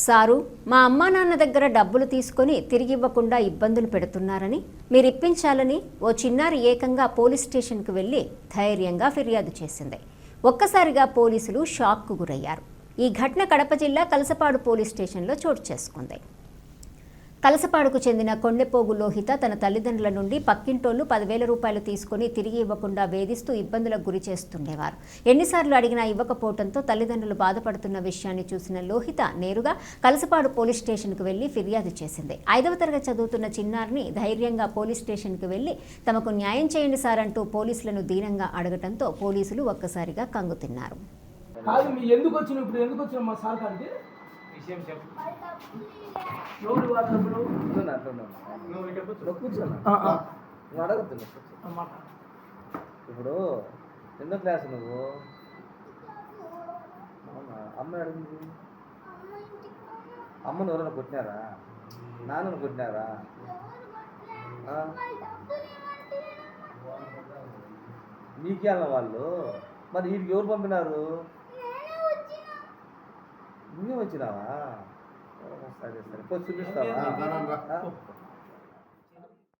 Sir, మా అమ్మా నాన్న దగ్గర డబ్బులు తీసుకొని తిరిగి ఇవ్వకుండా ఇబ్బందులు పెడుతున్నారని మీరు ఇప్పించాలని ఓ చిన్నారి ఏకంగా పోలీస్ స్టేషన్కు వెళ్లి ధైర్యంగా ఫిర్యాదు చేసింది. ఒక్కసారిగా పోలీసులు షాక్కు గురయ్యారు. ఈ ఘటన కడప జిల్లా కలసపాడు పోలీస్ స్టేషన్లో చోటు చేసుకుంది. కలసపాడుకు చెందిన కొండెపోగు లోహిత తన తల్లిదండ్రుల నుండి పక్కింటోళ్లు 10,000 రూపాయలు తీసుకుని తిరిగి ఇవ్వకుండా వేధిస్తూ ఇబ్బందులకు గురి చేస్తుండేవారు. ఎన్నిసార్లు అడిగినా ఇవ్వకపోవడంతో తల్లిదండ్రులు బాధపడుతున్న విషయాన్ని చూసిన లోహిత నేరుగా కలసపాడు పోలీస్ స్టేషన్కు వెళ్లి ఫిర్యాదు చేసింది. 5వ తరగతి చదువుతున్న చిన్నారిని ధైర్యంగా పోలీస్ స్టేషన్కు వెళ్లి తమకు న్యాయం చేయండి సార్ అంటూ పోలీసులను దీనంగా అడగటంతో పోలీసులు ఒక్కసారిగా కంగుతిన్నారు. ఇప్పుడు ఎన్నో క్లాస్ నువ్వు? అమ్మ అడిగింది. అమ్మను ఎవరైనా కొట్టినారా? నాన్నను కొట్టినారా? నీకేళ్ళ వాళ్ళు మరి వీడికి ఎవరు పంపినారు? నువ్వే వచ్చినావా? సరే సరే, చూపిస్తావా?